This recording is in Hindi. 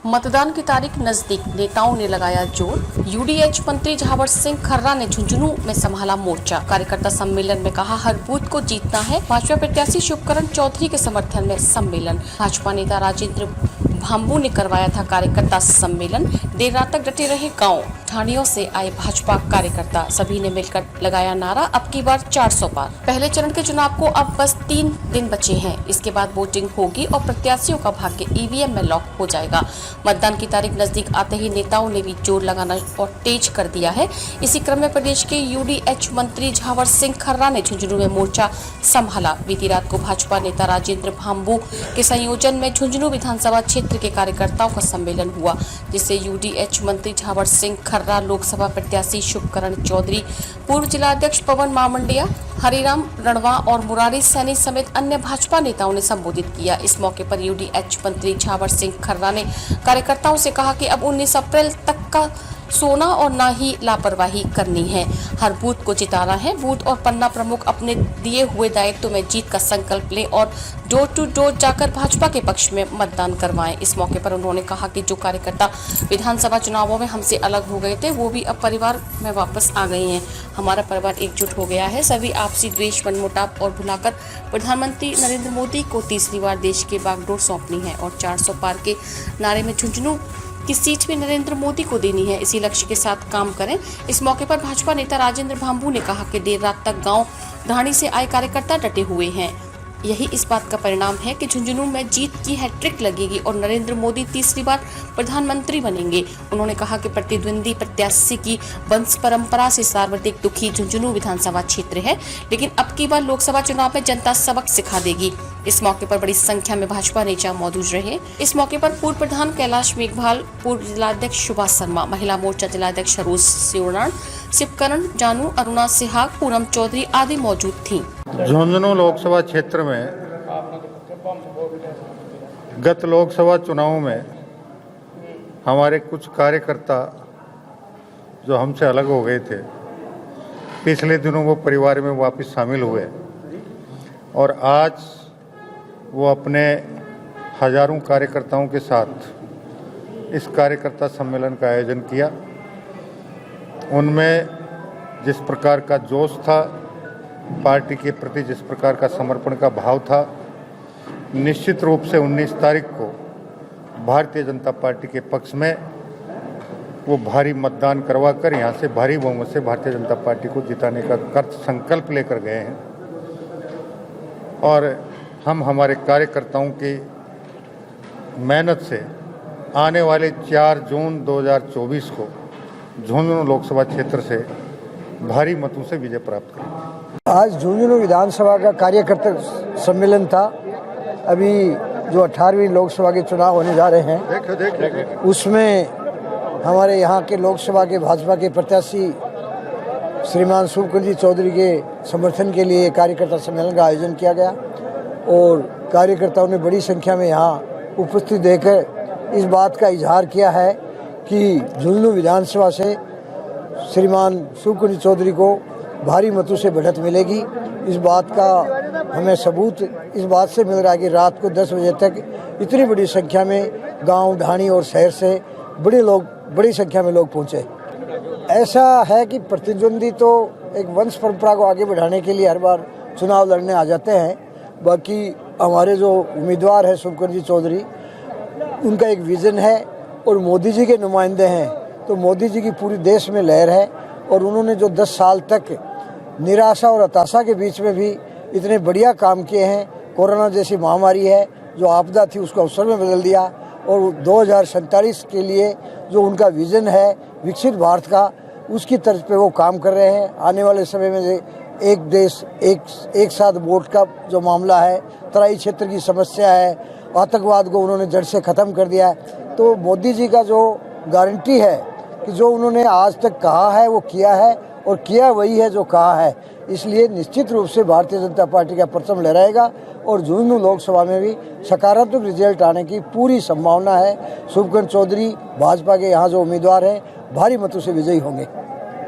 मतदान की तारीख नजदीक, नेताओं ने लगाया जोर। यूडीएच मंत्री झावर सिंह खर्रा ने झुंझुनू में संभाला मोर्चा। कार्यकर्ता सम्मेलन में कहा, हर बूथ को जीतना है। भाजपा प्रत्याशी शुभकरण चौधरी के समर्थन में सम्मेलन। भाजपा नेता राजेंद्र भाम्बू ने करवाया था कार्यकर्ता सम्मेलन। देर रात तक डटे रहे गाँव ढाणियों से आए भाजपा कार्यकर्ता, सभी ने मिलकर लगाया नारा, अब की बार 400 पार। पहले चरण के चुनाव को अब बस 3 दिन बचे हैं। इसके बाद वोटिंग होगी और प्रत्याशियों का भाग्य ईवीएम में लॉक हो जाएगा। मतदान की तारीख नजदीक आते ही नेताओं ने भी जोर लगाना और तेज कर दिया है। इसी क्रम में प्रदेश के यूडीएच मंत्री झावर सिंह खर्रा ने झुंझुनू में मोर्चा संभाला। बीती रात को भाजपा नेता राजेंद्र भाम्बू के संयोजन में झुंझुनू विधानसभा क्षेत्र के कार्यकर्ताओं का सम्मेलन हुआ, जिससे यूडीएच मंत्री झावर सिंह खर्रा, लोकसभा प्रत्याशी शुभकरण चौधरी, पूर्व जिलाध्यक्ष पवन मामंडिया, हरिराम रणवा और मुरारी सैनी समेत अन्य भाजपा नेताओं ने संबोधित किया। इस मौके पर यूडीएच मंत्री झावर सिंह खर्रा ने कार्यकर्ताओं से कहा कि अब 19 अप्रैल तक का सोना और ना ही लापरवाही करनी है। हर बूथ को जिताना है। बूथ और पन्ना प्रमुख अपने दिए हुए दायित्व में जीत का संकल्प लें और डोर टू डोर जाकर भाजपा के पक्ष में मतदान करवाएं। इस मौके पर उन्होंने कहा कि जो कार्यकर्ता विधानसभा चुनावों में हमसे अलग हो गए थे, वो भी अब परिवार में वापस आ गए हैं। हमारा परिवार एकजुट हो गया है। सभी आपसी द्वेष, मनमुटाव और भुलाकर प्रधानमंत्री नरेंद्र मोदी को तीसरी बार देश के बागडोर सौंपनी है और 400 पार के नारे में झुंझुनू की सीट भी नरेंद्र मोदी को देनी है। इसी लक्ष्य के साथ काम करें। इस मौके पर भाजपा नेता राजेंद्र भाम्बू ने कहा कि देर रात तक गांव ढाणी से आए कार्यकर्ता डटे हुए हैं। यही इस बात का परिणाम है कि झुंझुनू में जीत की हैट्रिक लगेगी और नरेंद्र मोदी तीसरी बार प्रधानमंत्री बनेंगे। उन्होंने कहा कि प्रतिद्वंदी प्रत्याशी की वंश परंपरा से सर्वाधिक दुखी झुंझुनू विधानसभा क्षेत्र है, लेकिन अब की बार लोकसभा चुनाव में जनता सबक सिखा देगी। इस मौके पर बड़ी संख्या में भाजपा नेता मौजूद रहे। इस मौके पर पूर्व प्रधान कैलाश मेघवाल, पूर्व जिलाध्यक्ष सुभाष शर्मा, महिला मोर्चा जिलाध्यक्ष सरोज सिवरण, शिवकरण जानू, अरुणा सिहाग, पूनम चौधरी आदि मौजूद थी। झुंझुनू लोकसभा क्षेत्र में गत लोकसभा चुनाव में हमारे कुछ कार्यकर्ता जो हमसे अलग हो गए थे, पिछले दिनों वो परिवार में वापस शामिल हुए और आज वो अपने हजारों कार्यकर्ताओं के साथ इस कार्यकर्ता सम्मेलन का आयोजन किया। उनमें जिस प्रकार का जोश था, पार्टी के प्रति जिस प्रकार का समर्पण का भाव था, निश्चित रूप से 19 तारीख को भारतीय जनता पार्टी के पक्ष में वो भारी मतदान करवाकर यहाँ से भारी बहुमत से भारतीय जनता पार्टी को जिताने का कृत संकल्प लेकर गए हैं। और हम हमारे कार्यकर्ताओं की मेहनत से आने वाले 4 जून 2024 को झुंझुनू लोकसभा क्षेत्र से भारी मतों से विजय प्राप्त करेंगे। आज झुंझुनू विधानसभा का कार्यकर्ता सम्मेलन था। अभी जो 18वीं लोकसभा के चुनाव होने जा रहे हैं, उसमें हमारे यहाँ के लोकसभा के भाजपा के प्रत्याशी श्रीमान शुभकरण चौधरी के समर्थन के लिए कार्यकर्ता सम्मेलन का आयोजन किया गया और कार्यकर्ताओं ने बड़ी संख्या में यहाँ उपस्थित देकर इस बात का इजहार किया है कि झुंझुनू विधानसभा से श्रीमान शुभकरण चौधरी को भारी मतों से बढ़त मिलेगी। इस बात का हमें सबूत इस बात से मिल रहा है कि रात को 10 बजे तक इतनी बड़ी संख्या में गांव ढाणी और शहर से बड़ी संख्या में लोग पहुंचे। ऐसा है कि प्रतिद्वंदी तो एक वंश परंपरा को आगे बढ़ाने के लिए हर बार चुनाव लड़ने आ जाते हैं। बाकी हमारे जो उम्मीदवार है शुभकरण चौधरी, उनका एक विजन है और मोदी जी के नुमाइंदे हैं, तो मोदी जी की पूरी देश में लहर है और उन्होंने जो 10 साल तक निराशा और हताशा के बीच में भी इतने बढ़िया काम किए हैं। कोरोना जैसी महामारी है जो आपदा थी, उसको अवसर में बदल दिया और 2047 के लिए जो उनका विजन है विकसित भारत का, उसकी तर्ज पे वो काम कर रहे हैं। आने वाले समय में एक देश एक साथ वोट का जो मामला है, तराई क्षेत्र की समस्या है, आतंकवाद को उन्होंने जड़ से ख़त्म कर दिया है। तो मोदी जी का जो गारंटी है कि जो उन्होंने आज तक कहा है वो किया है और किया वही है जो कहा है। इसलिए निश्चित रूप से भारतीय जनता पार्टी का परचम लहराएगा और झुंझुनू लोकसभा में भी सकारात्मक रिजल्ट आने की पूरी संभावना है। शुभकरण चौधरी भाजपा के यहाँ जो उम्मीदवार हैं भारी मतों से विजयी होंगे।